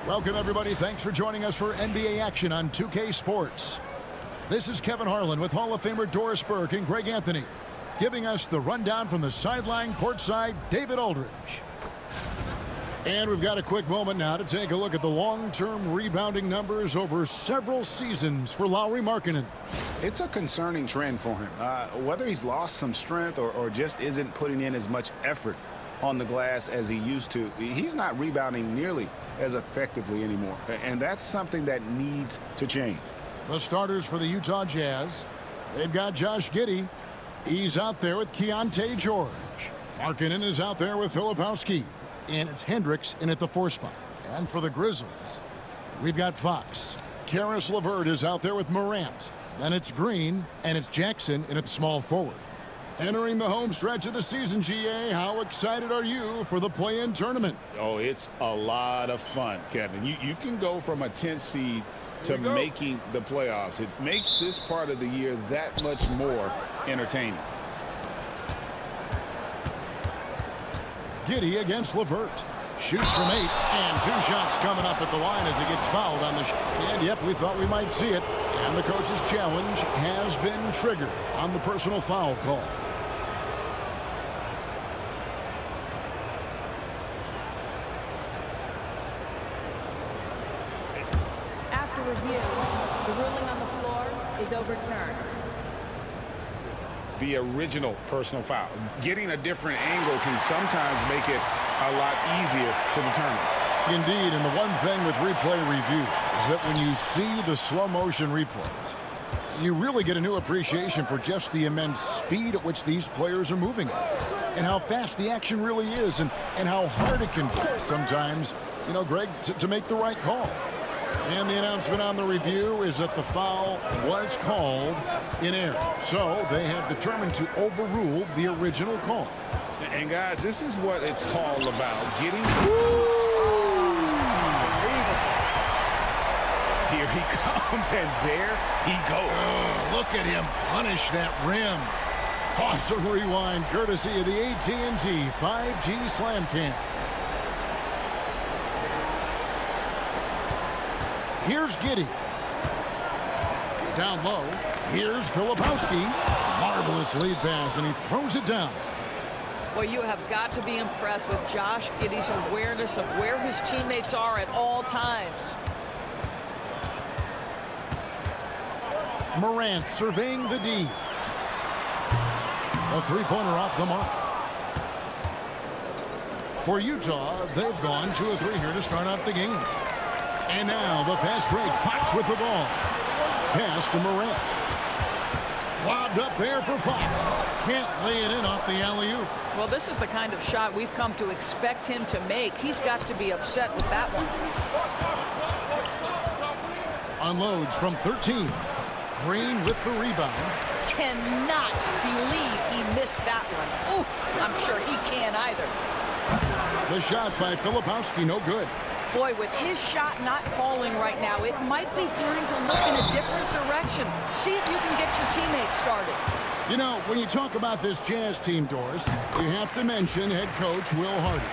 Welcome, everybody. Thanks for joining us for NBA action on 2K Sports. This is Kevin Harlan with Hall of Famer Doris Burke and Greg Anthony, giving us the rundown from the sideline courtside, David Aldridge. And we've got a quick moment now to take a look at the long-term rebounding numbers over several seasons for Lauri Markkanen. It's a concerning trend for him. Whether he's lost some strength or just isn't putting in as much effort on the glass as he used to, he's not rebounding nearly as effectively anymore. And that's something that needs to change. The starters for the Utah Jazz, they've got Josh Giddey. He's out there with Keontae George. Markkanen is out there with Filipowski. And it's Hendricks in at the 4 spot. And for the Grizzlies, we've got Fox. Karis LeVert is out there with Morant. Then it's Green, and it's Jackson in at small forward. Entering the home stretch of the season, GA, how excited are you for the play-in tournament? Oh, it's a lot of fun, Kevin. You can go from a 10th seed to making the playoffs. It makes this part of the year that much more entertaining. Giddey against LeVert. Shoots from 8, and 2 shots coming up at the line as he gets fouled on the shot. And, yep, we thought we might see it. And the coach's challenge has been triggered on the personal foul call. After review, the ruling on the floor is overturned. The original personal foul. Getting a different angle can sometimes make it a lot easier to determine. Indeed, and the one thing with replay review is that when you see the slow motion replays, you really get a new appreciation for just the immense speed at which these players are moving and how fast the action really is and how hard it can be sometimes, you know, Greg, to make the right call. And the announcement on the review is that the foul was called in error. So they have determined to overrule the original call. And, guys, this is what it's all about. Getting... Here he comes, and there he goes. Oh, look at him punish that rim. Awesome rewind, courtesy of the AT&T 5G Slam Cam. Here's Giddey. Down low. Here's Filipowski. Marvelous lead pass, and he throws it down. Well, you have got to be impressed with Josh Giddey's awareness of where his teammates are at all times. Morant surveying the D. A three-pointer off the mark. For Utah, they've gone 2 of 3 here to start out the game. And now the fast break. Fox with the ball. Pass to Morant. Lobbed up there for Fox. Can't lay it in off the alley-oop. Well, this is the kind of shot we've come to expect him to make. He's got to be upset with that one. Unloads from 13. Green with the rebound. Cannot believe he missed that one. Ooh, I'm sure he can't either. The shot by Filipowski, no good. Boy, with his shot not falling right now, it might be time to look in a different direction. See if you can get your teammates started. You know, when you talk about this Jazz team, Doris, you have to mention head coach Will Hardy.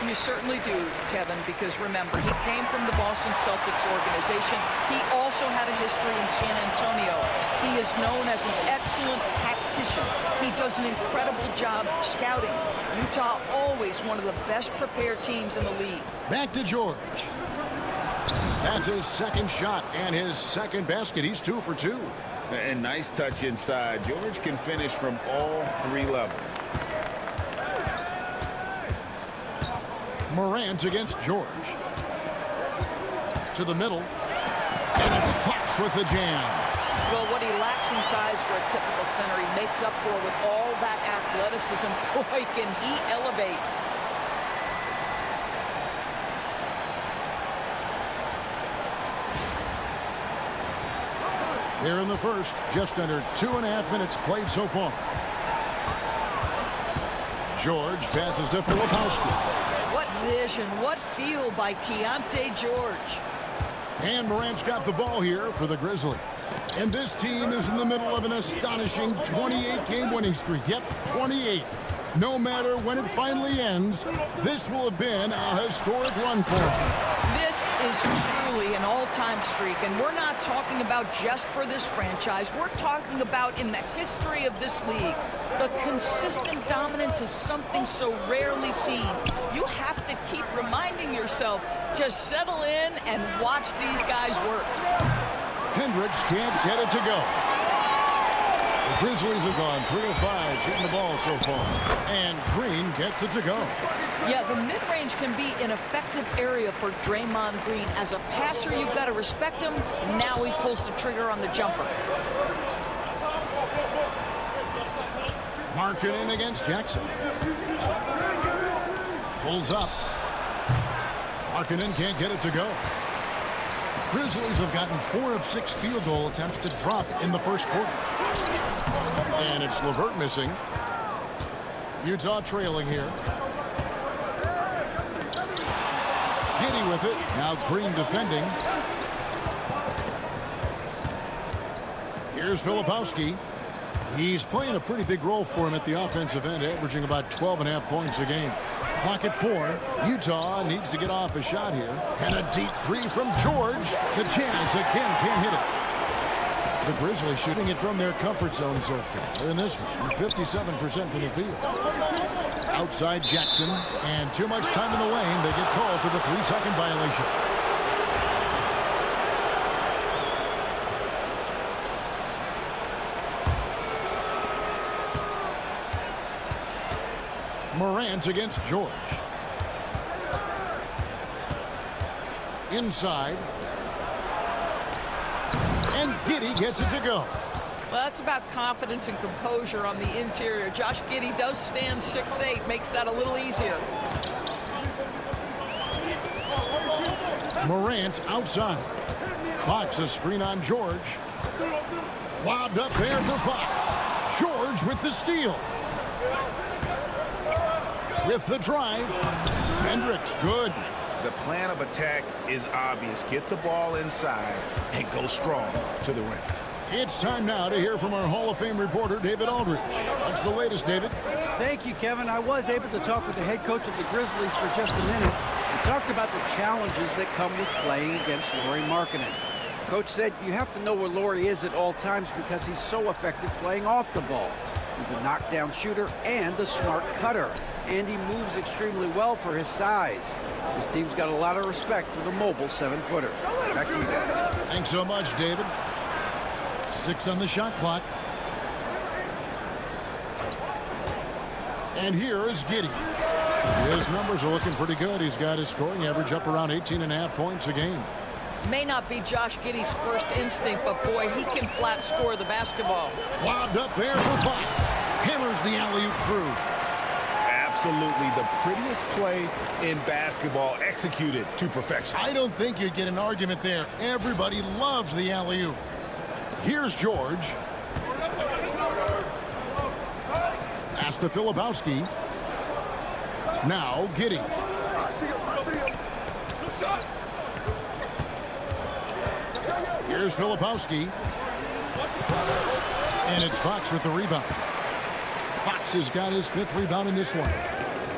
You certainly do, Kevin, because remember, he came from the Boston Celtics organization. He also had a history in San Antonio. He is known as an excellent tactician. He does an incredible job scouting. Utah always one of the best prepared teams in the league. Back to George. That's his second shot and his second basket. He's 2 for 2. And nice touch inside. George can finish from all 3 levels. Morant against George. To the middle. And it's Fox with the jam. Well, what he lacks in size for a typical center, he makes up for with all that athleticism. Boy, can he elevate. Here in the first, just under 2.5 minutes played so far. George passes to Filipowski. What vision, what feel by Keontae George. And Morant's got the ball here for the Grizzlies. And this team is in the middle of an astonishing 28-game winning streak. Yep, 28. No matter when it finally ends, this will have been a historic run for them. This is truly an all-time streak, and we're not talking about just for this franchise. We're talking about in the history of this league. The consistent dominance is something so rarely seen. You have to keep reminding yourself, just settle in and watch these guys work. Hendricks can't get it to go. The Grizzlies have gone 3 of 5 shooting the ball so far. And Green gets it to go. Yeah, the mid-range can be an effective area for Draymond Green. As a passer, you've got to respect him. Now he pulls the trigger on the jumper. Marking against Jackson. Pulls up. Markkanen can't get it to go. Grizzlies have gotten 4 of 6 field goal attempts to drop in the first quarter. And it's LeVert missing. Utah trailing here. Giddey with it. Now Green defending. Here's Filipowski. He's playing a pretty big role for him at the offensive end, averaging about 12.5 points a game. Clock at 4. Utah needs to get off a shot here. And a deep 3 from George. The Jazz again can't hit it. The Grizzlies shooting it from their comfort zone so far. In this one, 57% from the field. Outside Jackson. And too much time in the lane. They get called for the 3-second violation. Morant against George. Inside. And Giddey gets it to go. Well, that's about confidence and composure on the interior. Josh Giddey does stand 6'8", makes that a little easier. Morant outside. Fox a screen on George. Lobbed up there for Fox. George with the steal. With the drive. Hendricks good. The plan of attack is obvious. Get the ball inside and go strong to the rim. It's time now to hear from our Hall of Fame reporter, David Aldridge. What's the latest, David? Thank you, Kevin. I was able to talk with the head coach of the Grizzlies for just a minute. We talked about the challenges that come with playing against Lauri Markkanen. Coach said you have to know where Lauri is at all times because he's so effective playing off the ball. He's a knockdown shooter and a smart cutter, and he moves extremely well for his size. This team's got a lot of respect for the mobile 7-footer. Back to you guys. Thanks so much, David. 6 on the shot clock. And here is Giddey. His numbers are looking pretty good. He's got his scoring average up around 18.5 points a game. May not be Josh Giddey's first instinct, but boy, he can flat score the basketball. Lobbed up there for Fox. Hammers the alley-oop through. Absolutely the prettiest play in basketball, executed to perfection. I don't think you'd get an argument there. Everybody loves the alley-oop. Here's George. Pass to Filipowski. Now Giddey. Here's Filipowski. And it's Fox with the rebound. Fox has got his 5th rebound in this one.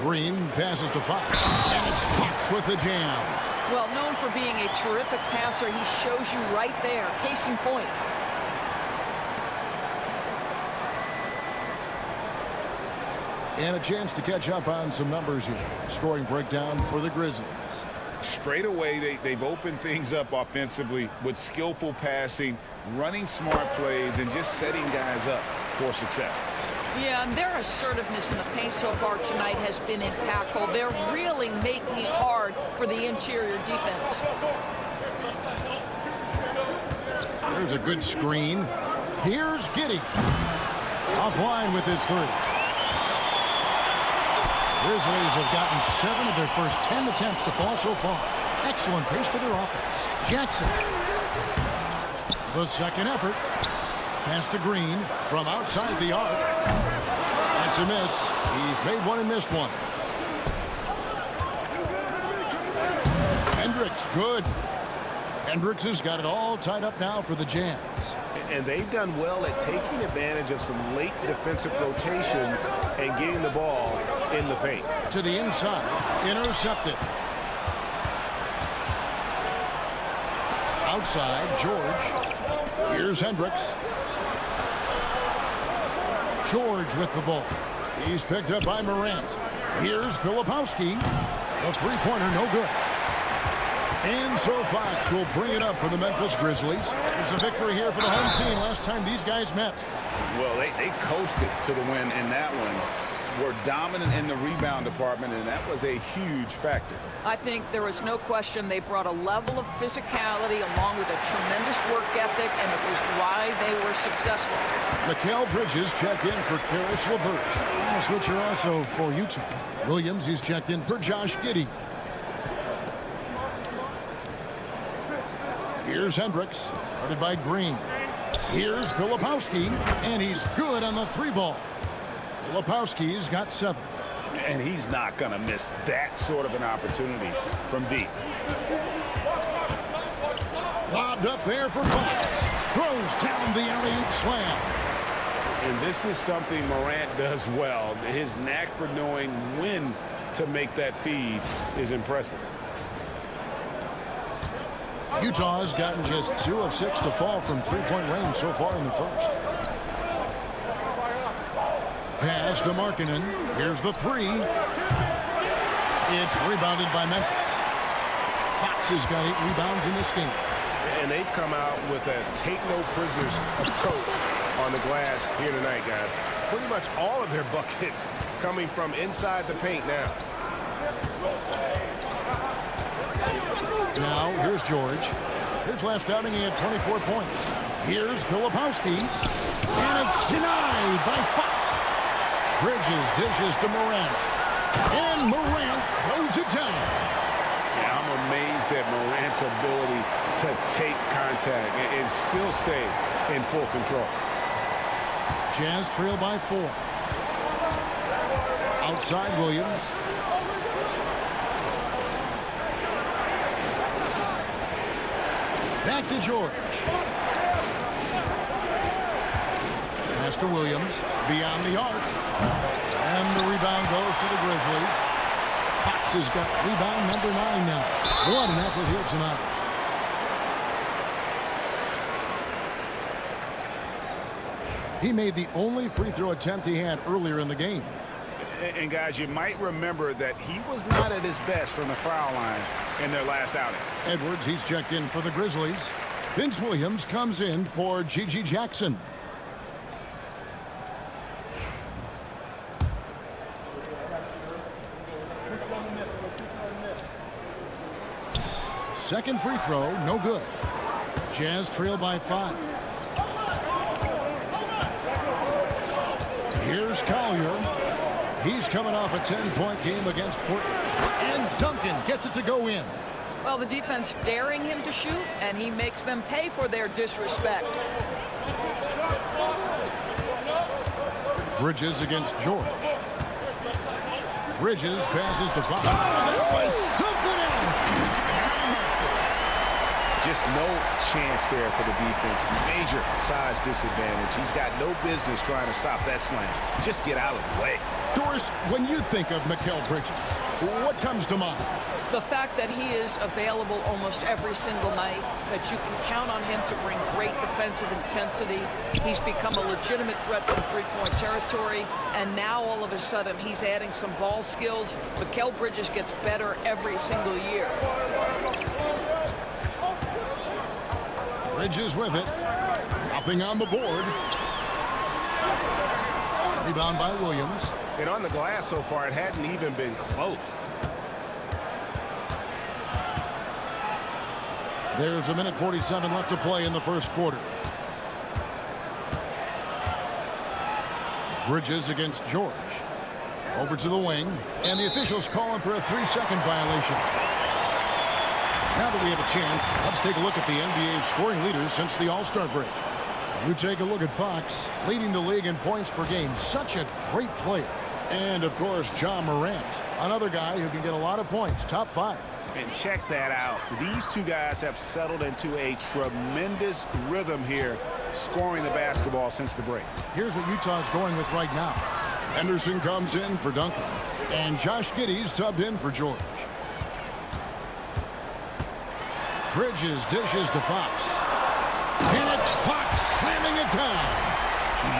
Green passes to Fox. And it's Fox with the jam. Well, known for being a terrific passer, he shows you right there. Case in point. And a chance to catch up on some numbers here. Scoring breakdown for the Grizzlies. Straight away, they've opened things up offensively with skillful passing, running smart plays, and just setting guys up for success. Yeah, and their assertiveness in the paint so far tonight has been impactful. They're really making it hard for the interior defense. There's a good screen. Here's Giddey. Offline with his 3. Grizzlies have gotten 7 of their first 10 attempts to fall so far. Excellent pace to their offense. Jackson. The second effort. Pass to Green from outside the arc. That's a miss. He's made one and missed one. Hendricks, good. Hendricks has got it all tied up now for the Jazz. And they've done well at taking advantage of some late defensive rotations and getting the ball in the paint. To the inside, intercepted. Outside, George. Here's Hendricks. George with the ball. He's picked up by Morant. Here's Filipowski. The three-pointer, no good. And so Fox will bring it up for the Memphis Grizzlies. It's a victory here for the home team last time these guys met. Well, they coasted to the win in that one. Were dominant in the rebound department, and that was a huge factor. I think there was no question they brought a level of physicality along with a tremendous work ethic, and it was why they were successful. Mikal Bridges checked in for Karis LeVert. A switcher also for Utah. Williams, he's checked in for Josh Giddey. Here's Hendricks, guarded by Green. Here's Filipowski, and he's good on the three ball. Filipowski's got 7. And he's not going to miss that sort of an opportunity from deep. Lobbed up there for Fox. Throws down the alley-oop slam. And this is something Morant does well. His knack for knowing when to make that feed is impressive. Utah has gotten just 2 of 6 to fall from three-point range so far in the first. Pass to Markkanen. Here's the 3. It's rebounded by Memphis. Fox has got 8 rebounds in this game. And they've come out with a take-no-prisoners approach on the glass here tonight, guys. Pretty much all of their buckets coming from inside the paint now. Now, here's George. His last outing, he had 24 points. Here's Filipowski. And it's denied by Fox. Bridges dishes to Morant. And Morant throws it down. Yeah, I'm amazed at Morant's ability to take contact and still stay in full control. Jazz trail by 4. Outside Williams. Back to George. Pass to Williams. Beyond the arc. And the rebound goes to the Grizzlies. Fox has got rebound number 9 now. What an effort here tonight. He made the only free throw attempt he had earlier in the game. And guys, you might remember that he was not at his best from the foul line in their last outing. Edwards, he's checked in for the Grizzlies. Vince Williams comes in for G.G. Jackson. Second free throw, no good. Jazz trail by 5. Here's Collier. He's coming off a 10-point game against Portland. And Duncan gets it to go in. Well, the defense daring him to shoot, and he makes them pay for their disrespect. Bridges against George. Bridges passes to Fox. Oh, that was something else. Just no chance there for the defense. Major size disadvantage. He's got no business trying to stop that slam. Just get out of the way. Doris, when you think of Mikal Bridges, what comes to mind? The fact that he is available almost every single night, that you can count on him to bring great defensive intensity. He's become a legitimate threat from three-point territory, and now all of a sudden he's adding some ball skills. Mikal Bridges gets better every single year. Bridges with it. Nothing on the board. Rebound by Williams. And on the glass so far, it hadn't even been close. There's 1:47 left to play in the first quarter. Bridges against George. Over to the wing. And the officials call him for a 3-second violation. Now that we have a chance, let's take a look at the NBA's scoring leaders since the All-Star break. You take a look at Fox, leading the league in points per game. Such a great player. And, of course, Ja Morant, another guy who can get a lot of points, top 5. And check that out. These two guys have settled into a tremendous rhythm here, scoring the basketball since the break. Here's what Utah's going with right now. Henderson comes in for Duncan. And Josh Giddey's subbed in for George. Bridges dishes to Fox. And it's Fox slamming it down.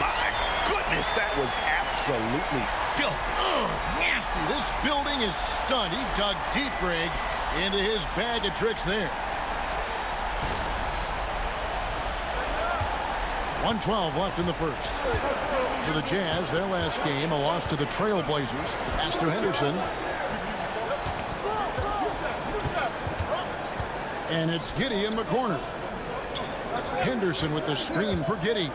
My goodness, that was absolutely filthy. Oh, nasty. This building is stunned. He dug deep, Greg, into his bag of tricks there. 1:12 left in the first. So the Jazz, their last game, a loss to the Trailblazers. Pass to Henderson. And it's Giddey in the corner. Henderson with the screen for Giddey.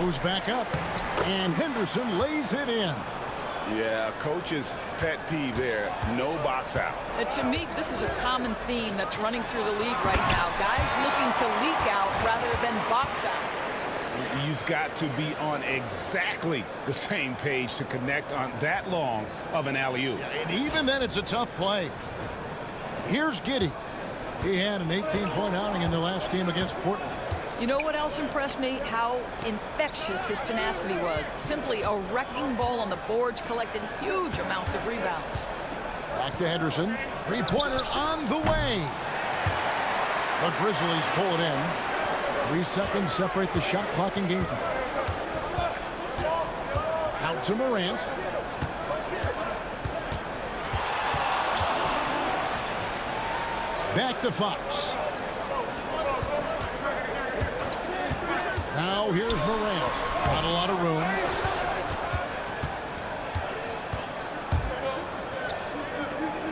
Moves back up. And Henderson lays it in. Yeah, coach's pet peeve there. No box out. To me, this is a common theme that's running through the league right now. Guys looking to leak out rather than box out. You've got to be on exactly the same page to connect on that long of an alley-oop. And even then, it's a tough play. Here's Giddey. He had an 18-point outing in their last game against Portland. You know what else impressed me? How infectious his tenacity was. Simply a wrecking ball on the boards, collected huge amounts of rebounds. Back to Henderson. Three-pointer on the way. The Grizzlies pull it in. 3 seconds separate the shot clock and game clock. Out to Morant. Back to Fox. Now here's Morant. Not a lot of room.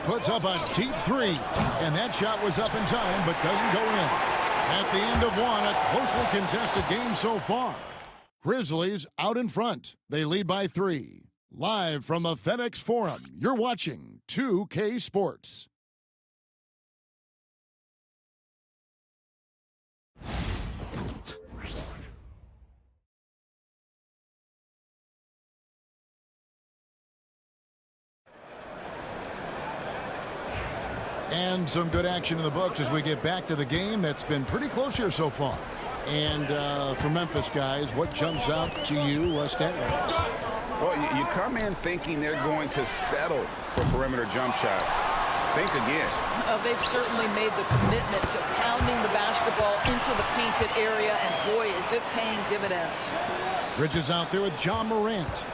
Puts up a deep three. And that shot was up in time, but doesn't go in. At the end of one, a closely contested game so far. Grizzlies out in front. They lead by 3. Live from the FedEx Forum, you're watching 2K Sports. And some good action in the books as we get back to the game that's been pretty close here so far. And for Memphis guys, what jumps out to you stat-wise? Well, you come in thinking they're going to settle for perimeter jump shots. Think again. They've certainly made the commitment to pounding the basketball into the painted area, and boy, is it paying dividends. Bridges out there with John Morant.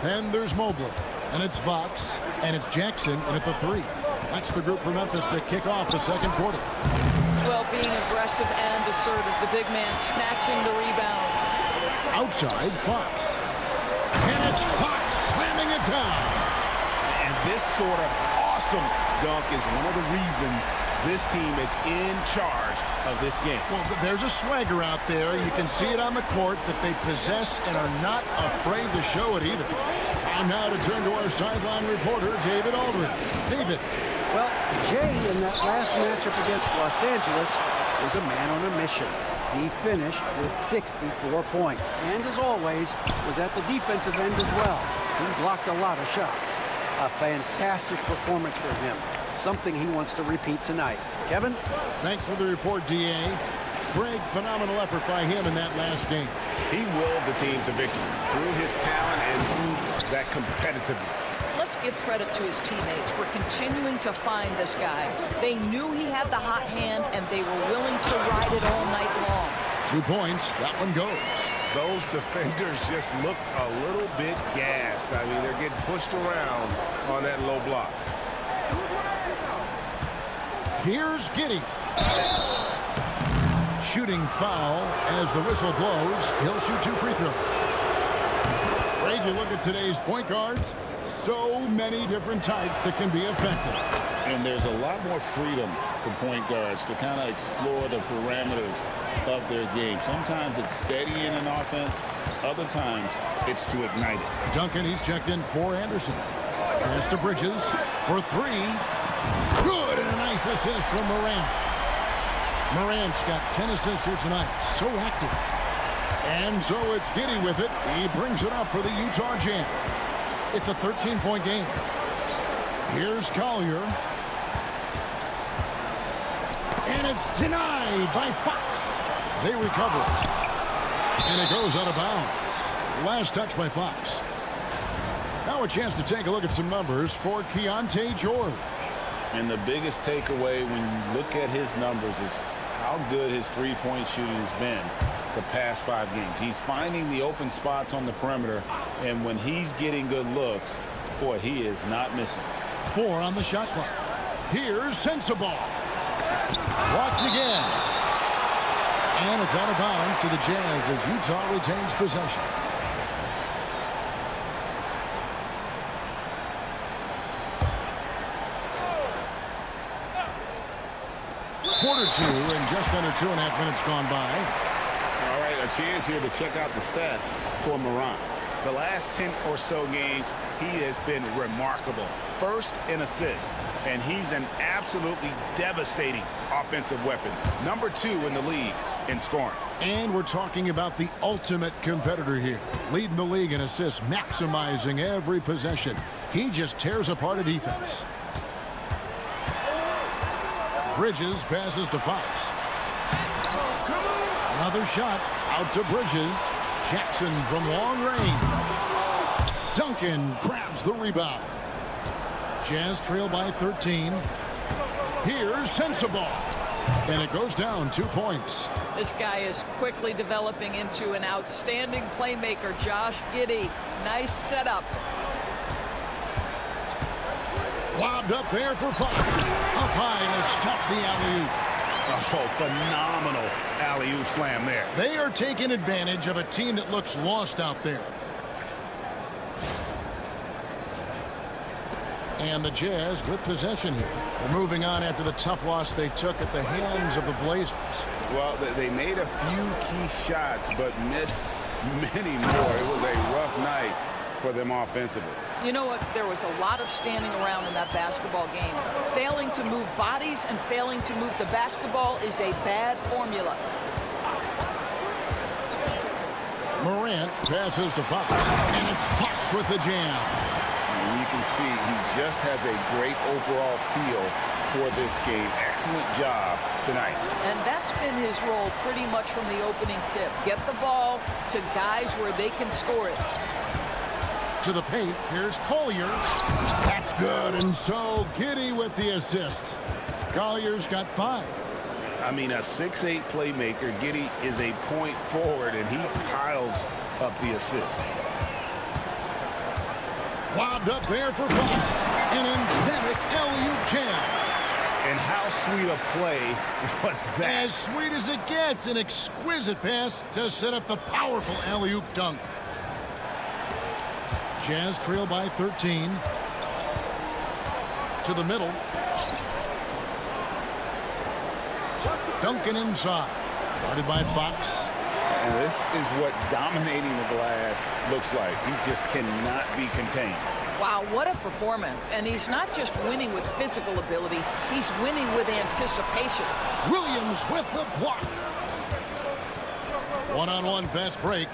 Then there's Mobley, and it's Fox, and it's Jackson, and at the 3. That's the group for Memphis to kick off the second quarter. Well, being aggressive and assertive, the big man snatching the rebound. Outside, Fox. And it's Fox slamming it down. And this sort of awesome dunk is one of the reasons this team is in charge of this game. Well, there's a swagger out there. You can see it on the court that they possess and are not afraid to show it either. Time now to turn to our sideline reporter, David Aldridge. David. Well, Jay in that last matchup against Los Angeles was a man on a mission. He finished with 64 points, and as always, was at the defensive end as well. He blocked a lot of shots. A fantastic performance for him. Something he wants to repeat tonight. Kevin? Thanks for the report, D.A. Greg, phenomenal effort by him in that last game. He willed the team to victory through his talent and through that competitiveness. Let's give credit to his teammates for continuing to find this guy. They knew he had the hot hand, and they were willing to ride it all night long. 2 points. That one goes. Those defenders just look a little bit gassed. I mean, they're getting pushed around on that low block. Here's Giddey. Shooting foul as the whistle blows. He'll shoot 2 free throws. Greg, you look at today's point guards. So many different types that can be effective. And there's a lot more freedom for point guards to kind of explore the parameters of their game. Sometimes it's steadying an offense. Other times it's to ignite it. Duncan, he's checked in for Anderson. Pass to Bridges for 3. Good, and a nice assist from Morant. Morant's got 10 assists here tonight. So active. And so it's Giddey with it. He brings it up for the Utah Jazz. It's a 13-point game. Here's Collier. And it's denied by Fox. They recover it. And it goes out of bounds. Last touch by Fox. Now a chance to take a look at some numbers for Keontae George. And the biggest takeaway when you look at his numbers is how good his three-point shooting has been the past 5 games. He's finding the open spots on the perimeter, and when he's getting good looks, boy, he is not missing. 4 on the shot clock. Here's Sensabaugh. Blocked again. And it's out of bounds to the Jazz as Utah retains possession. Quarter 2 and just under 2.5 minutes gone by. All right, a chance here to check out the stats for Morant. The last 10 or so games, he has been remarkable. First in assists, and he's an absolutely devastating offensive weapon. Number 2 in the league in scoring. And we're talking about the ultimate competitor here. Leading the league in assists, maximizing every possession. He just tears apart a defense. Bridges passes to Fox. Another shot out to Bridges. Jackson from long range. Duncan grabs the rebound. Jazz trail by 13. Here's Sensabaugh. And it goes down 2 points. This guy is quickly developing into an outstanding playmaker. Josh Giddey. Nice setup. Lobbed up there for Fox. Up high to stuff the alley-oop. Oh, phenomenal alley-oop slam there. They are taking advantage of a team that looks lost out there. And the Jazz with possession here. They're moving on after the tough loss they took at the hands of the Blazers. Well, they made a few key shots, but missed many more. It was a rough night for them offensively. You know what? There was a lot of standing around in that basketball game. Failing to move bodies and failing to move the basketball is a bad formula. Morant passes to Fox. And it's Fox with the jam. And you can see he just has a great overall feel for this game. Excellent job tonight. And that's been his role pretty much from the opening tip. Get the ball to guys where they can score it. To the paint, here's Collier. That's good, and so Giddey with the assist. Collier's got 5. I mean, a 6'8" playmaker. Giddey is a point forward, and he piles up the assists. Lobbed up there for Fox. An emphatic alley-oop jam. And how sweet a play was that? As sweet as it gets, an exquisite pass to set up the powerful alley-oop dunk. Jazz trail by 13. To the middle. Duncan inside. Guarded by Fox. And this is what dominating the glass looks like. He just cannot be contained. Wow, what a performance. And he's not just winning with physical ability, he's winning with anticipation. Williams with the block. One-on-one fast break.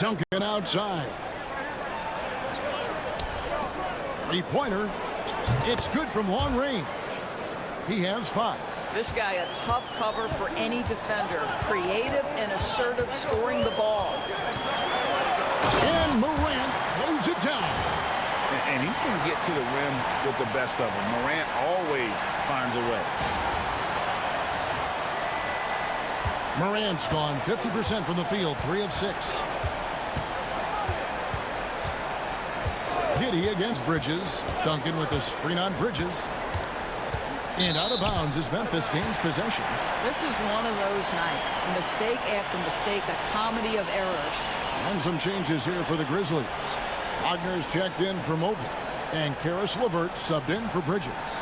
Duncan outside. Three-pointer. It's good from long range. He has 5. This guy a tough cover for any defender. Creative and assertive scoring the ball. And Morant throws it down. And he can get to the rim with the best of them. Morant always finds a way. Morant's gone 50% from the field, 3 of 6. Giddey against Bridges. Duncan with the screen on Bridges. And out of bounds as Memphis gains possession. This is one of those nights. Mistake after mistake, a comedy of errors. And some changes here for the Grizzlies. Wagner's checked in for Mobley. And Karis LeVert subbed in for Bridges.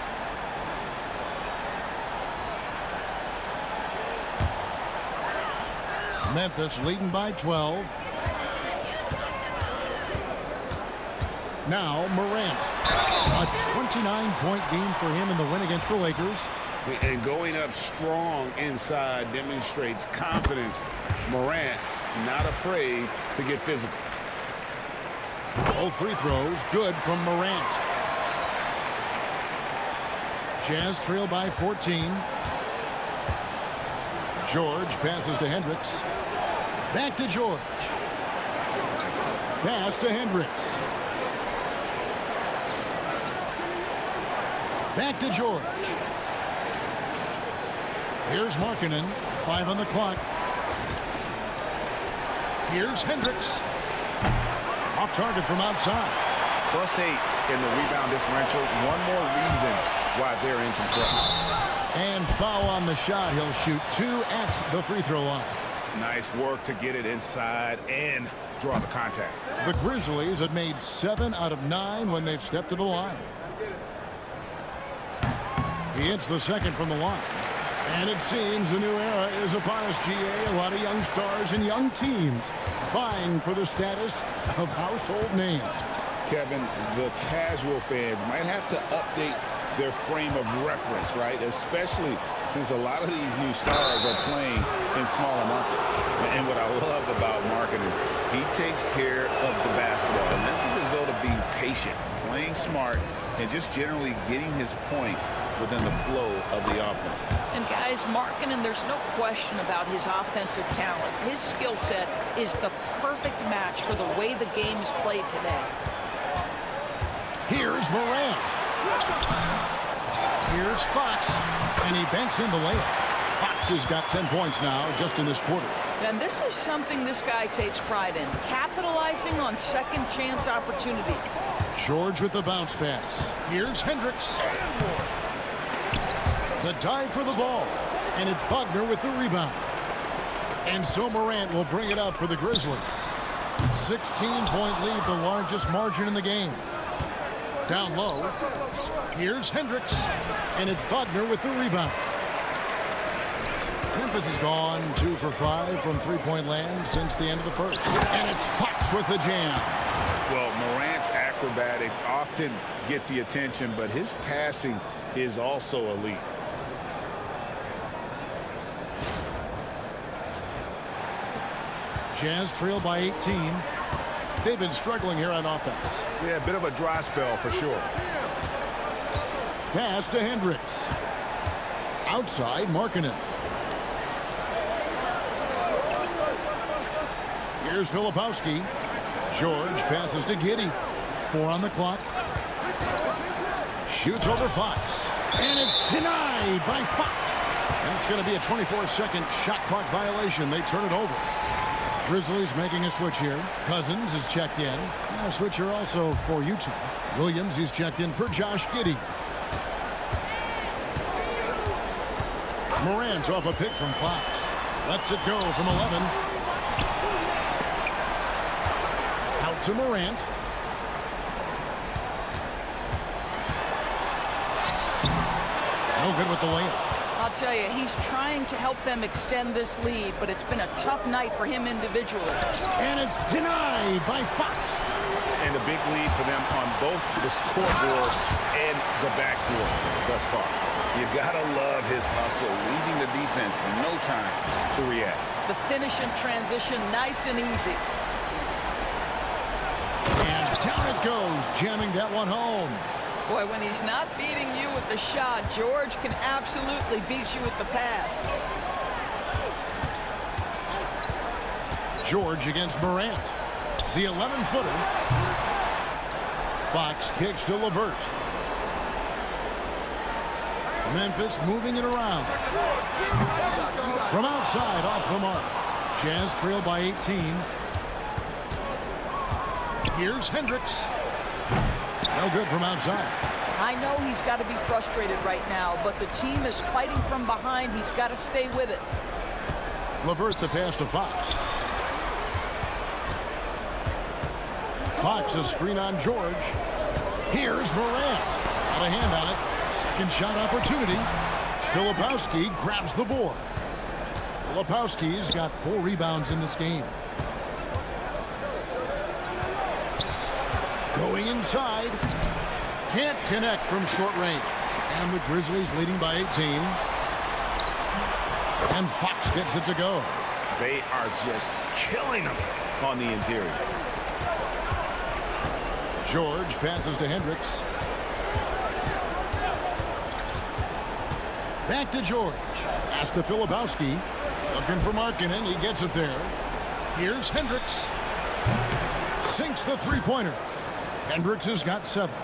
Memphis leading by 12. Now Morant. A 29-point game for him in the win against the Lakers. And going up strong inside demonstrates confidence. Morant not afraid to get physical. Both free throws good from Morant. Jazz trail by 14. George passes to Hendricks. Back to George. Pass to Hendricks. Back to George. Here's Markkanen. 5 on the clock. Here's Hendricks. Off target from outside. +8 in the rebound differential. One more reason why they're in control. And foul on the shot. He'll shoot 2 at the free throw line. Nice work to get it inside and draw the contact. The Grizzlies have made 7 out of 9 when they've stepped to the line. He hits the second from the line. And it seems a new era is upon us, GA. A lot of young stars and young teams vying for the status of household name. Kevin, the casual fans might have to update their frame of reference, right? Especially since a lot of these new stars are playing in smaller markets. And what I love about Markkanen, he takes care of the basketball. And that's a result of being patient, playing smart, and just generally getting his points within the flow of the offense. And guys, Markkanen, there's no question about his offensive talent. His skill set is the perfect match for the way the game is played today. Here's Morant. Here's Fox. And he banks in the layup. Fox has got 10 points now just in this quarter. And this is something this guy takes pride in, capitalizing on second chance opportunities. George with the bounce pass. Here's Hendricks. The dive for the ball. And it's Wagner with the rebound. And so Morant will bring it up for the Grizzlies. 16-point lead, the largest margin in the game. Down low. Here's Hendricks. And it's Wagner with the rebound. Memphis has gone 2 for 5 from three-point land since the end of the first. And it's Fox with the jam. Well, Morant's acrobatics often get the attention, but his passing is also elite. Jazz trail by 18. They've been struggling here on offense. Yeah, a bit of a dry spell for sure. Pass to Hendricks. Outside, Markkanen. Here's Filipowski. George passes to Giddey. 4 on the clock. Shoots over Fox. And it's denied by Fox. That's going to be a 24-second shot clock violation. They turn it over. Grizzlies making a switch here. Cousins is checked in. And a switch here also for Utah. Williams, he's checked in for Josh Giddey. Morant off a pick from Fox. Lets it go from 11. Out to Morant. No good with the layup. I'll tell you, he's trying to help them extend this lead, but it's been a tough night for him individually. And it's denied by Fox. And a big lead for them on both the scoreboard and the backboard thus far. You gotta love his hustle, leaving the defense no time to react. The finish and transition, nice and easy. And down it goes, jamming that one home. Boy, when he's not beating you with the shot, George can absolutely beat you with the pass. George against Morant. The 11-footer. Fox kicks to LeVert. Memphis moving it around. From outside, off the mark. Jazz trail by 18. Here's Hendricks. No good from outside. I know he's got to be frustrated right now, but the team is fighting from behind. He's got to stay with it. LeVert the pass to Fox. Fox a screen on George. Here's Morant. Got a hand on it. Second shot opportunity. Filipowski grabs the board. Filipowski's got 4 rebounds in this game. Going inside. Can't connect from short range. And the Grizzlies leading by 18. And Fox gets it to go. They are just killing them on the interior. George passes to Hendricks. Back to George. Pass to Filipowski. Looking for Markkanen. He gets it there. Here's Hendricks. Sinks the three-pointer. Hendricks has got 7.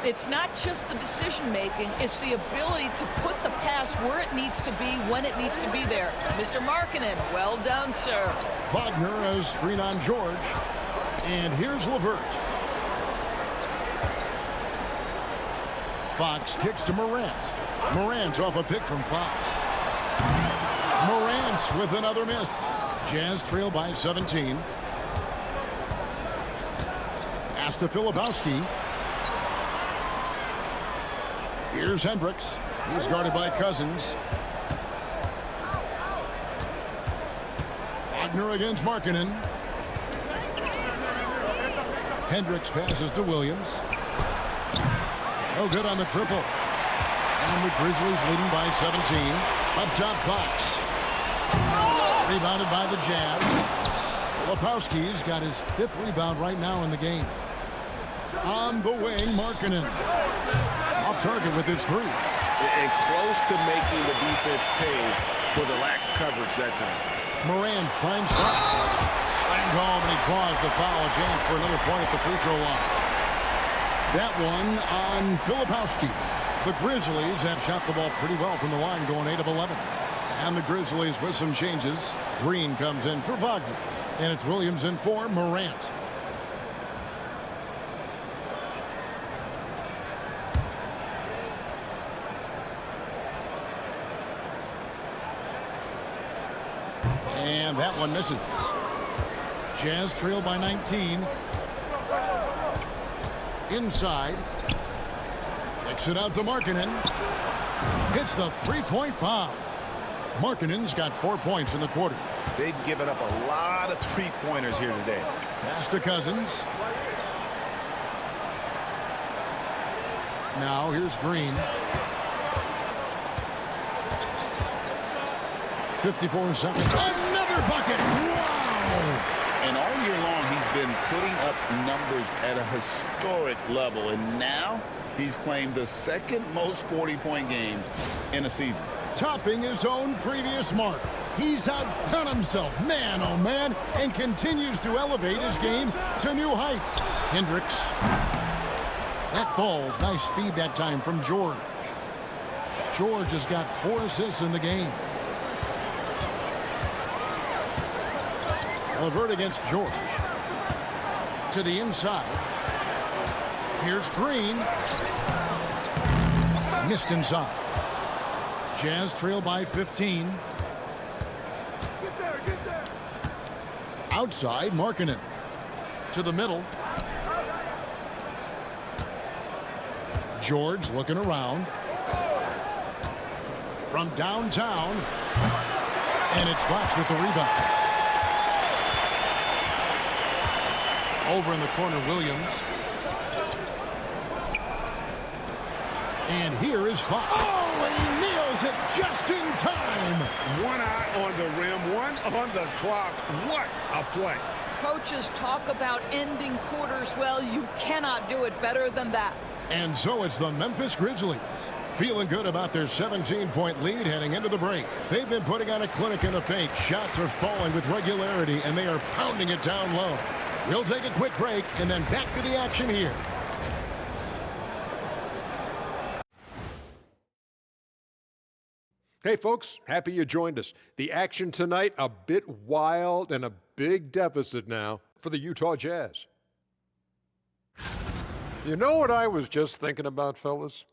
It's not just the decision-making, it's the ability to put the pass where it needs to be, when it needs to be there. Mr. Markkanen, well done, sir. Wagner has screen on George. And here's LeVert. Fox kicks to Morant. Morant off a pick from Fox. Morant with another miss. Jazz trail by 17. Pass to Filipowski. Here's Hendricks. He's guarded by Cousins. Wagner against Markkanen. Hendricks passes to Williams. No good on the triple. And the Grizzlies leading by 17. Up top, Fox. Rebounded by the Jazz. Filipowski's got his 5th rebound right now in the game. On the wing, Markkanen. Off target with his 3. And close to making the defense pay for the lax coverage that time. Morant finds Fox. Slammed home, and he draws the foul. A chance for another point at the free throw line. That one on Filipowski. The Grizzlies have shot the ball pretty well from the line, going 8 of 11. And the Grizzlies with some changes. Green comes in for Wagner. And it's Williams in for Morant. And that one misses. Jazz trail by 19. Inside. Kicks it out to Markkanen. Hits the three-point bomb. Markkanen's got 4 points in the quarter. They've given up a lot of three-pointers here today. Pass to Cousins. Now here's Green. 54 seconds. Another bucket. Wow. And all year long, he's been putting up numbers at a historic level. And now he's claimed the 2nd most 40-point games in a season. Topping his own previous mark. He's outdone himself, man, oh man, and continues to elevate his game to new heights. Hendricks. That falls. Nice feed that time from George. George has got 4 assists in the game. LeVert against George. To the inside. Here's Green. Missed inside. Jazz trail by 15. Outside, Markkanen. To the middle. George looking around. From downtown. And it's Fox with the rebound. Over in the corner, Williams. And here is Fox. Oh, he nails it just in time. One eye on the rim, one on the clock. What a play. Coaches talk about ending quarters. Well, you cannot do it better than that. And so it's the Memphis Grizzlies. Feeling good about their 17-point lead heading into the break. They've been putting on a clinic in the paint. Shots are falling with regularity, and they are pounding it down low. We'll take a quick break and then back to the action here. Hey, folks, happy you joined us. The action tonight, a bit wild and a big deficit now for the Utah Jazz. You know what I was just thinking about, fellas?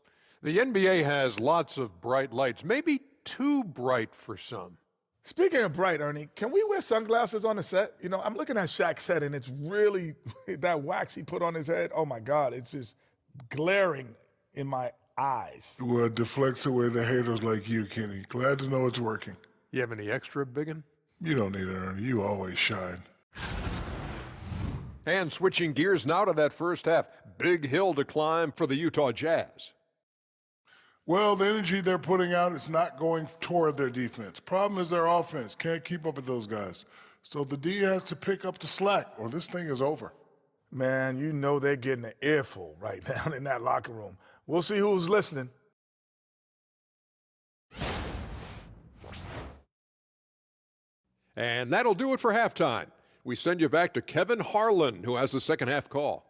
The NBA has lots of bright lights, maybe too bright for some. Speaking of bright, Ernie, can we wear sunglasses on the set? You know, I'm looking at Shaq's head, and it's really that wax he put on his head. Oh, my God, it's just glaring in my eyes. Well, it deflects away the haters like you, Kenny. Glad to know it's working. You have any extra biggin? You don't need it, Ernie. You always shine. And switching gears now to that first half, big hill to climb for the Utah Jazz. Well, the energy they're putting out is not going toward their defense. Problem is their offense. Can't keep up with those guys. So the D has to pick up the slack, or this thing is over. Man, you know they're getting an earful right now in that locker room. We'll see who's listening. And that'll do it for halftime. We send you back to Kevin Harlan, who has the second half call.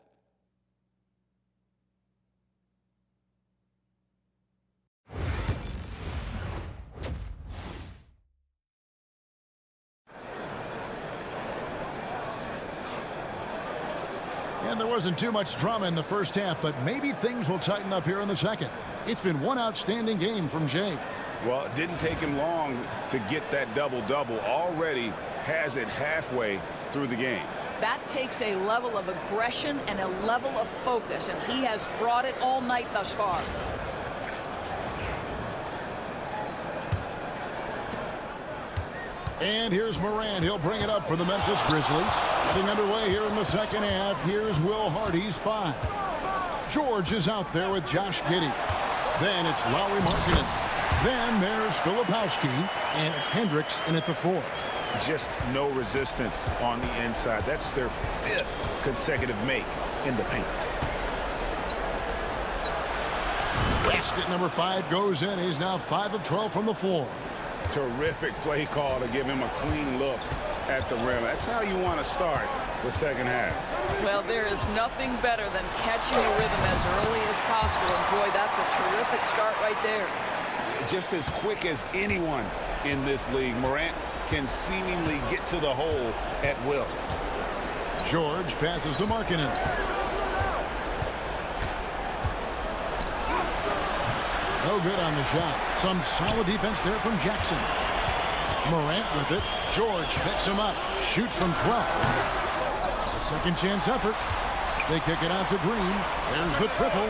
And there wasn't too much drama in the first half, but maybe things will tighten up here in the second. It's been one outstanding game from Jay. Well, it didn't take him long to get that double-double. Already has it halfway through the game. That takes a level of aggression and a level of focus, and he has brought it all night thus far. And here's Morant. He'll bring it up for the Memphis Grizzlies. Getting underway here in the second half. Here's Will Hardy's 5. George is out there with Josh Giddey. Then it's Lauri Markkanen. Then there's Filipowski. And it's Hendricks in at the 4. Just no resistance on the inside. That's their 5th consecutive make in the paint. Basket number 5 goes in. He's now 5 of 12 from the floor. Terrific play call to give him a clean look at the rim. That's how you want to start the second half. Well, there is nothing better than catching a rhythm as early as possible. And boy, that's a terrific start right there. Just as quick as anyone in this league, Morant can seemingly get to the hole at will. George passes to Markkanen. No good on the shot. Some solid defense there from Jackson. Morant with it. George picks him up. Shoots from 12. A second chance effort. They kick it out to Green. There's the triple.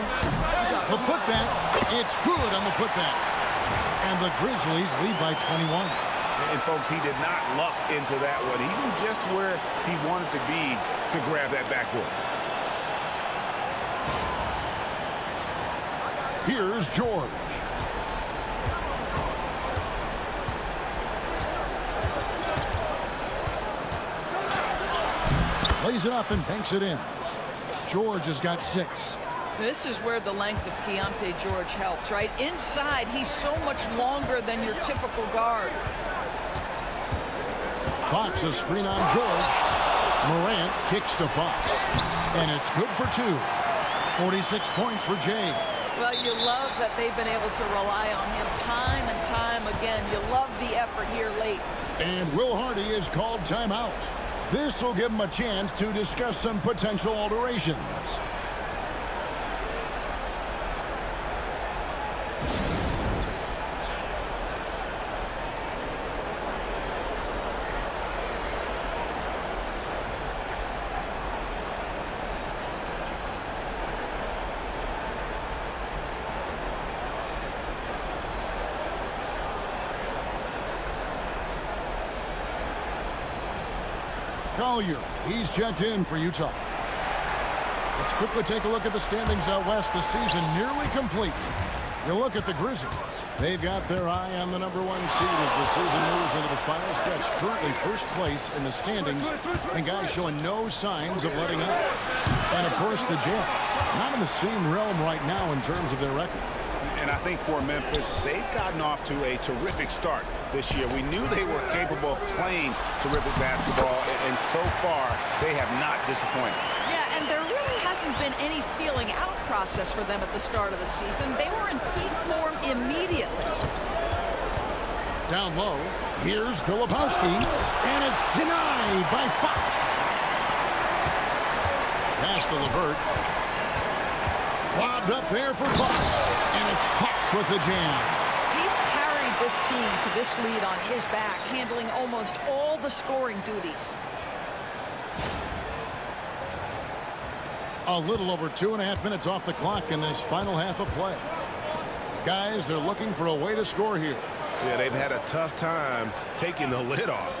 The putback. It's good on the putback. And the Grizzlies lead by 21. And folks, he did not luck into that one. He knew just where he wanted to be to grab that backboard. Here's George. Lays it up and banks it in. George has got 6. This is where the length of Keontae George helps, right? Inside, he's so much longer than your typical guard. Fox, a screen on George. Morant kicks to Fox. And it's good for 2. 46 points for Jay. Well, you love that they've been able to rely on him time and time again. You love the effort here late. And Will Hardy is called timeout. This will give him a chance to discuss some potential alterations. Collier, he's checked in for Utah. Let's quickly take a look at the standings out west. The season nearly complete. You look at the Grizzlies. They've got their eye on the #1 seed as the season moves into the final stretch. Currently first place in the standings, and guys showing no signs of letting up. And of course the Jazz, not in the same realm right now in terms of their record. And I think for Memphis, they've gotten off to a terrific start this year. We knew they were capable of playing terrific basketball, and so far, they have not disappointed. Yeah, and there really hasn't been any feeling out process for them at the start of the season. They were in peak form immediately. Down low, here's Filipowski, and it's denied by Fox. Pass to LeVert. Lobbed up there for Fox, and it's Fox with the jam. He's carried this team to this lead on his back, handling almost all the scoring duties. A little over 2.5 minutes off the clock in this final half of play. Guys, they're looking for a way to score here. Yeah, they've had a tough time taking the lid off.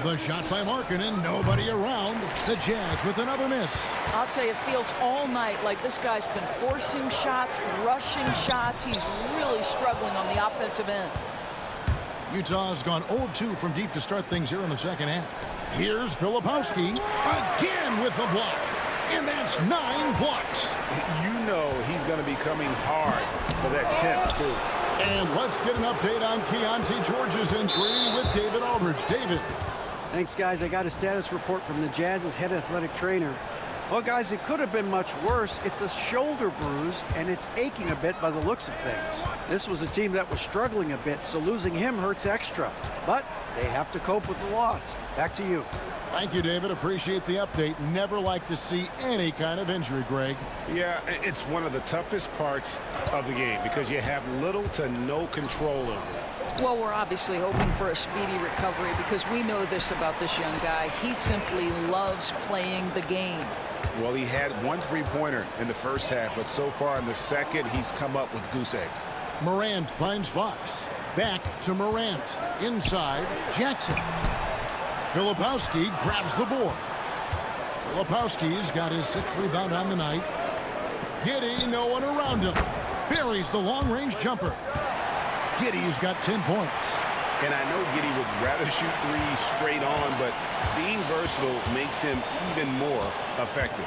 The shot by Markkanen, nobody around. The Jazz with another miss. I'll tell you, it feels all night like this guy's been forcing shots, rushing shots. He's really struggling on the offensive end. Utah's gone 0 of 2 from deep to start things here in the second half. Here's Filipowski again with the block. And that's 9 blocks. You know he's going to be coming hard for that 10th, too. And let's get an update on Keontae George's injury with David Aldridge. David. Thanks, guys. I got a status report from the Jazz's head athletic trainer. Well, guys, it could have been much worse. It's a shoulder bruise, and it's aching a bit by the looks of things. This was a team that was struggling a bit, so losing him hurts extra. But they have to cope with the loss. Back to you. Thank you, David. Appreciate the update. Never like to see any kind of injury, Greg. Yeah, it's one of the toughest parts of the game because you have little to no control over it. Well, we're obviously hoping for a speedy recovery because we know this about this young guy. He simply loves playing the game. Well, he had 1 3-pointer in the first half, but so far in the second, he's come up with goose eggs. Morant finds Fox. Back to Morant. Inside, Jackson. Filipowski grabs the board. Filipowski's got his 6th rebound on the night. Giddey, no one around him. Buries the long-range jumper. Giddey's got 10 points. And I know Giddey would rather shoot threes straight on, but being versatile makes him even more effective.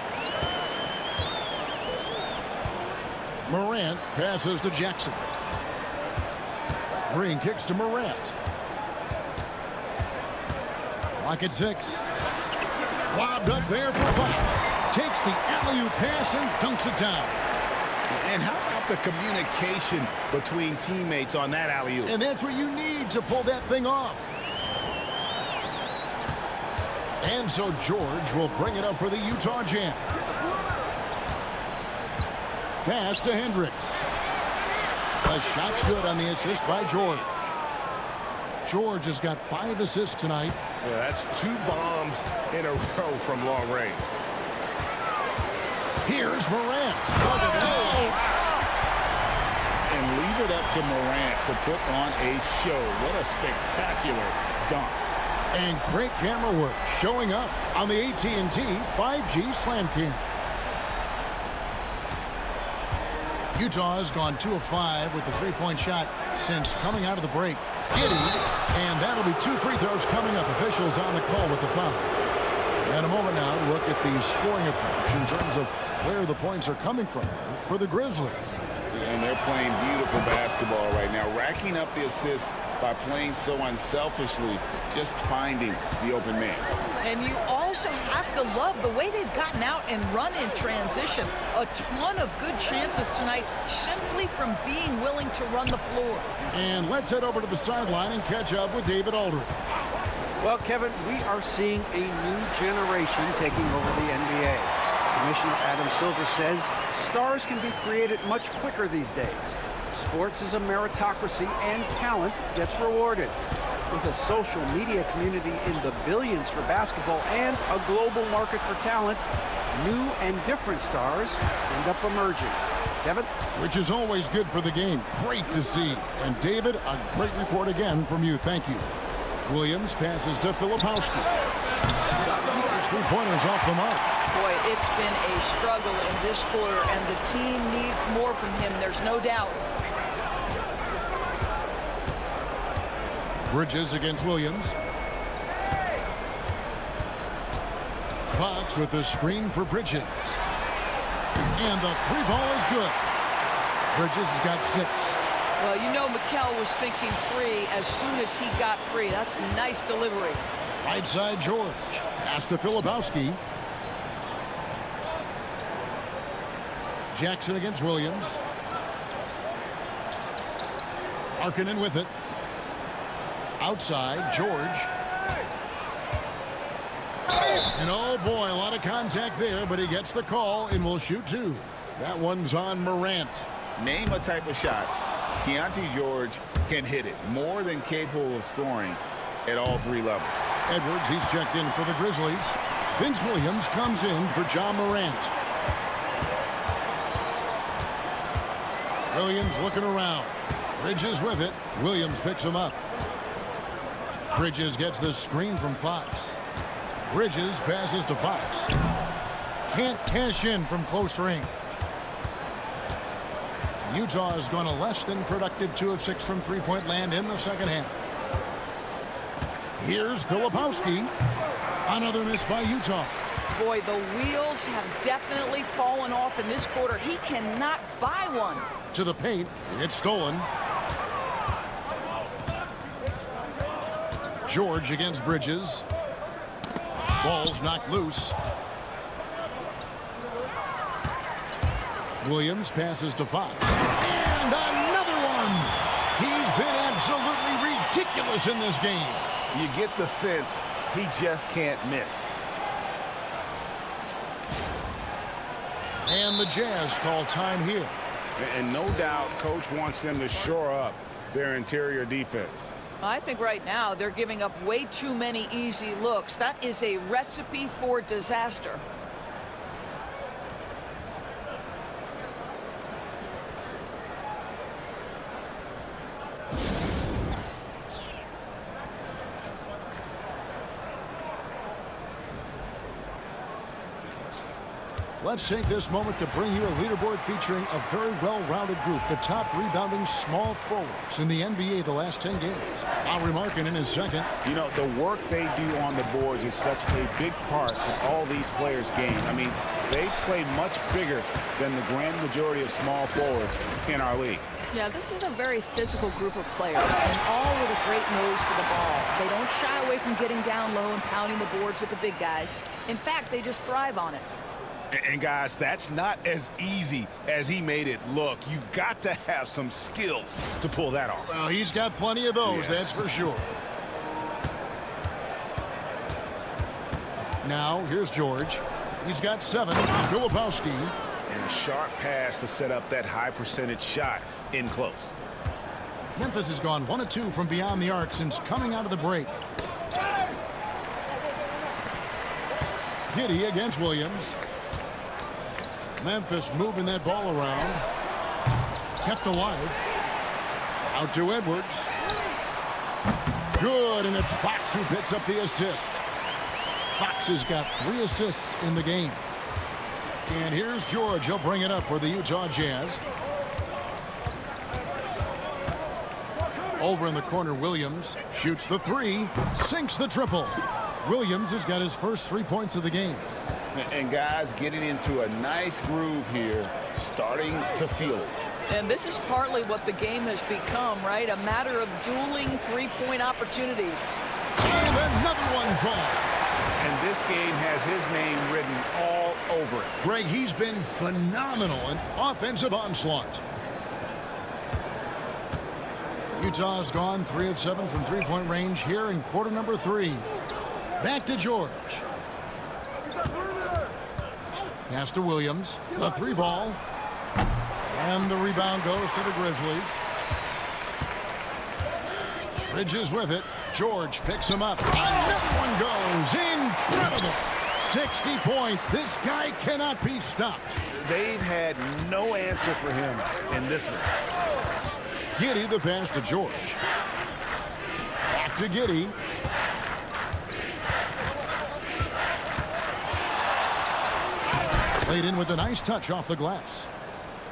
Morant passes to Jackson. Green kicks to Morant. Clock at 6. Lobbed up there for Fox. Takes the alley-oop pass and dunks it down. And how about the communication between teammates on that alley-oop? And that's what you need to pull that thing off. And so George will bring it up for the Utah Jazz. Pass to Hendricks. The shot's good on the assist by George. George has got 5 assists tonight. Yeah, that's 2 bombs in a row from long range. Here's Morant. And leave it up to Morant to put on a show. What a spectacular dunk. And great camera work showing up on the AT&T 5G Slam Cam. Utah has gone 2 of 5 with the 3-point shot since coming out of the break. Giddey, and that'll be 2 free throws coming up. Officials on the call with the foul. And a moment now to look at the scoring approach in terms of where the points are coming from for the Grizzlies. And they're playing beautiful basketball right now, racking up the assists by playing so unselfishly, just finding the open man. And you also have to love the way they've gotten out and run in transition. A ton of good chances tonight simply from being willing to run the floor. And let's head over to the sideline and catch up with David Aldridge. Well, Kevin, we are seeing a new generation taking over the NBA. Commissioner Adam Silver says stars can be created much quicker these days. Sports is a meritocracy and talent gets rewarded. With a social media community in the billions for basketball and a global market for talent, new and different stars end up emerging. Kevin? Which is always good for the game. Great to see. And David, a great report again from you. Thank you. Williams passes to Filipowski. His 3-pointers off the mark. Boy, it's been a struggle in this quarter, and the team needs more from him. There's no doubt. Bridges against Williams. Fox with the screen for Bridges. And the 3-ball is good. Bridges has got 6. Well, you know Mikal was thinking 3 as soon as he got free. That's a nice delivery. Right side George. Pass to Filipowski. Jackson against Williams. Markkanen with it. Outside, George. And oh boy, a lot of contact there, but he gets the call and will shoot 2. That one's on Morant. Name a type of shot Keontae George can hit it. More than capable of scoring at all 3 levels. Edwards, he's checked in for the Grizzlies. Vince Williams comes in for John Morant. Williams looking around. Bridges with it. Williams picks him up. Bridges gets the screen from Fox. Bridges passes to Fox. Can't cash in from close range. Utah has gone a less than productive 2 of 6 from 3-point land in the second half. Here's Filipowski. Another miss by Utah. boy, the wheels have definitely fallen off in this quarter. He cannot buy one. To the paint. It's stolen. George against Bridges. Ball's knocked loose. Williams passes to Fox. And another one! He's been absolutely ridiculous in this game. You get the sense he just can't miss. And the Jazz call time here. And no doubt, Coach wants them to shore up their interior defense. I think right now they're giving up way too many easy looks. That is a recipe for disaster. Let's take this moment to bring you a leaderboard featuring a very well-rounded group, the top rebounding small forwards in the NBA the last 10 games. Lauri Markkanen is second. You know, the work they do on the boards is such a big part of all these players' game. I mean, they play much bigger than the grand majority of small forwards in our league. Yeah, this is a very physical group of players, and all with a great nose for the ball. They don't shy away from getting down low and pounding the boards with the big guys. In fact, they just thrive on it. And guys, that's not as easy as he made it look. You've got to have some skills to pull that off. Well, he's got plenty of those, that's for sure. Now, here's George. He's got 7. Filipowski. And a sharp pass to set up that high percentage shot in close. Memphis has gone 1 of 2 from beyond the arc since coming out of the break. Giddey against Williams. Memphis moving that ball around. Kept alive. Out to Edwards. Good, and it's Fox who picks up the assist. Fox has got 3 assists in the game. And here's George. He'll bring it up for the Utah Jazz. Over in the corner, Williams shoots the 3, sinks the triple. Williams has got his first 3 points of the game. And guys getting into a nice groove here, starting to feel it. And this is partly what the game has become, right? A matter of dueling three-point opportunities. And another one falls. And this game has his name written all over it. Greg, he's been phenomenal in offensive onslaught. Utah's gone 3 of 7 from three-point range here in quarter number 3. Back to George. Pass to Williams. The 3 ball. And the rebound goes to the Grizzlies. Bridges with it. George picks him up. Another one goes. Incredible. 60 points. This guy cannot be stopped. They've had no answer for him in this one. Giddey the pass to George. Back to Giddey. Played in with a nice touch off the glass.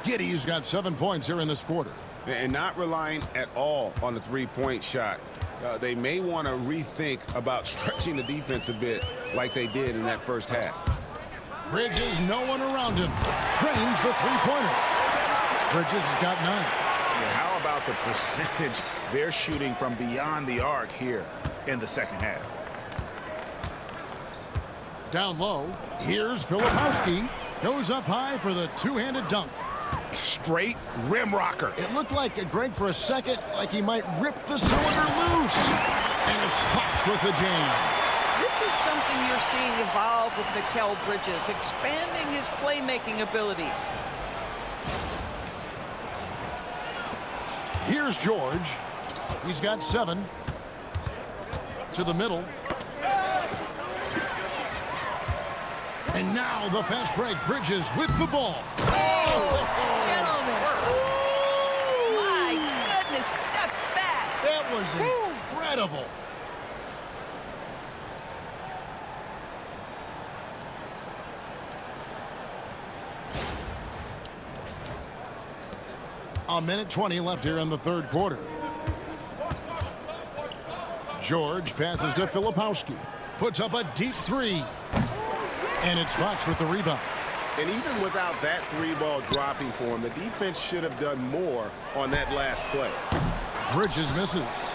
Giddey's got 7 points here in this quarter. And not relying at all on the three-point shot. They may want to rethink about stretching the defense a bit like they did in that first half. Bridges, no one around him. Trains the three-pointer. Bridges has got 9. Yeah, how about the percentage they're shooting from beyond the arc here in the second half? Down low. Here's Filipowski. Goes up high for the two-handed dunk. Straight rim rocker. It looked like, Greg, for a second, like he might rip the cylinder loose. And it's Fox with the jam. This is something you're seeing evolve with Mikal Bridges, expanding his playmaking abilities. Here's George. He's got 7. To the middle. And now the fast break. Bridges with the ball. Oh, gentlemen. My goodness, step back. That was incredible. A minute 20 left here in the third quarter. George passes to Filipowski. Puts up a deep 3. And it's Fox with the rebound. And even without that three ball dropping for him, the defense should have done more on that last play. Bridges misses.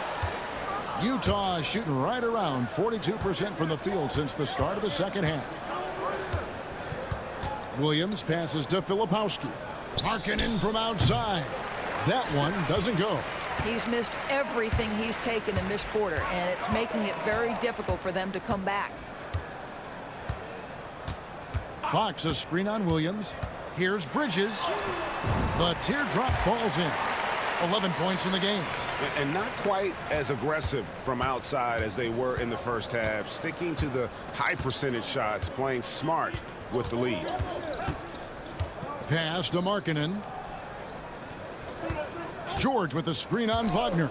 Utah is shooting right around 42% from the field since the start of the second half. Williams passes to Filipowski. Markkanen from outside. That one doesn't go. He's missed everything he's taken in this quarter, and it's making it very difficult for them to come back. Fox, a screen on Williams. Here's Bridges. The teardrop falls in. 11 points in the game. And not quite as aggressive from outside as they were in the first half, sticking to the high percentage shots, playing smart with the lead. Pass to Markkanen. George with the screen on Wagner.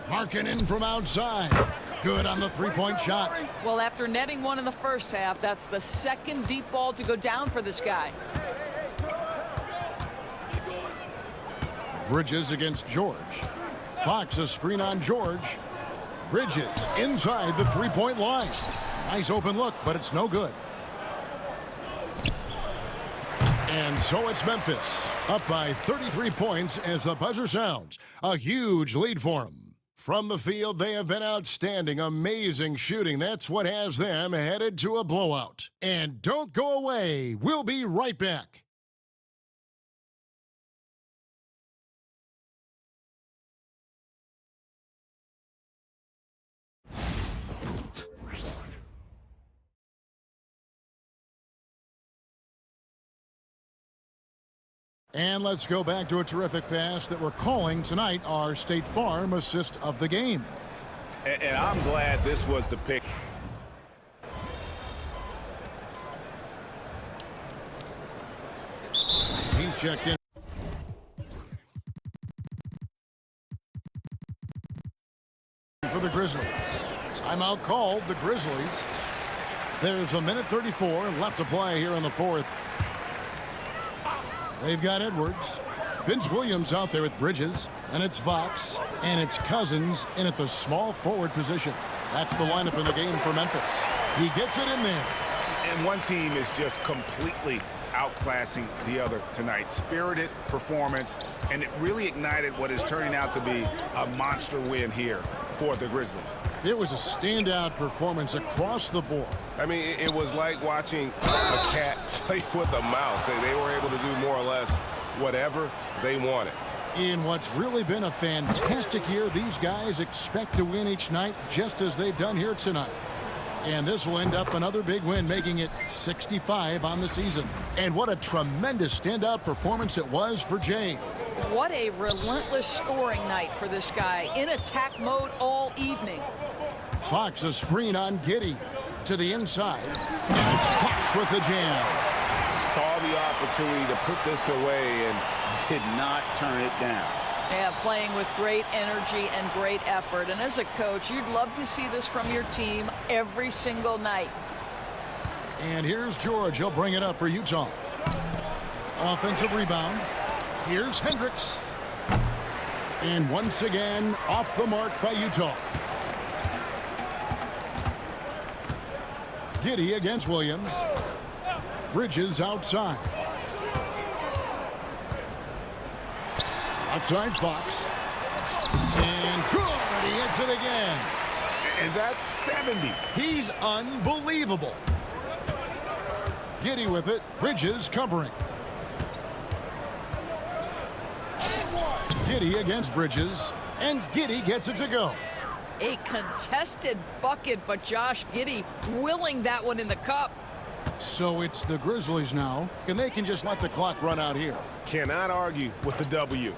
Markkanen from outside. Good on the three-point shot. Well, after netting one in the first half, that's the second deep ball to go down for this guy. Bridges against George. Fox, a screen on George. Bridges inside the three-point line. Nice open look, but it's no good. And so it's Memphis, up by 33 points as the buzzer sounds. A huge lead for them. From the field, they have been outstanding, amazing shooting. That's what has them headed to a blowout. And don't go away. We'll be right back. And let's go back to a terrific pass that we're calling tonight our State Farm assist of the game. And I'm glad this was the pick. He's checked in. For the Grizzlies. Timeout called, the Grizzlies. There's a minute 34 left to play here in the fourth. They've got Edwards. Vince Williams out there with Bridges. And it's Fox. And it's Cousins in at the small forward position. That's the lineup in the game for Memphis. He gets it in there. And one team is just completely outclassing the other tonight. Spirited performance. And it really ignited what is turning out to be a monster win here for the Grizzlies. It was a standout performance across the board. I mean, it was like watching a cat play with a mouse. They were able to do more or less whatever they wanted. In what's really been a fantastic year, these guys expect to win each night just as they've done here tonight. And this will end up another big win, making it 65 on the season. And what a tremendous standout performance it was for Jay. What a relentless scoring night for this guy. In attack mode all evening. Fox, a screen on Giddey to the inside. And it's Fox with the jam. Saw the opportunity to put this away and did not turn it down. Yeah, playing with great energy and great effort. And as a coach, you'd love to see this from your team every single night. And here's George. He'll bring it up for Utah. Offensive rebound. Here's Hendricks. And once again, off the mark by Utah. Giddey against Williams. Bridges outside. Outside Fox. And good. He hits it again. And that's 70. He's unbelievable. Giddey with it. Bridges covering. Giddey against Bridges. And Giddey gets it to go. A contested bucket, but Josh Giddey willing that one in the cup. So it's the Grizzlies now, and they can just let the clock run out here. Cannot argue with the W.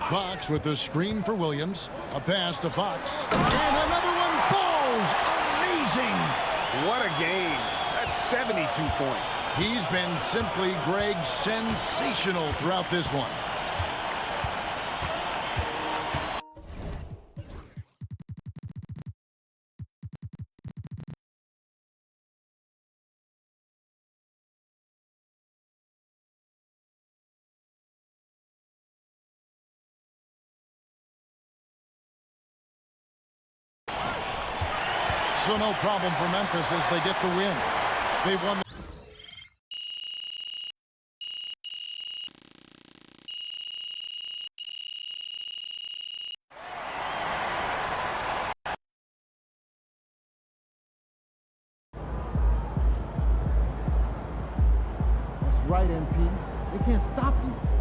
Fox with the screen for Williams. A pass to Fox. And another one falls. Amazing. What a game. That's 72 points. He's been simply, Greg, sensational throughout this one. So no problem for Memphis as they get the win. They won. That's right, MP. They can't stop you.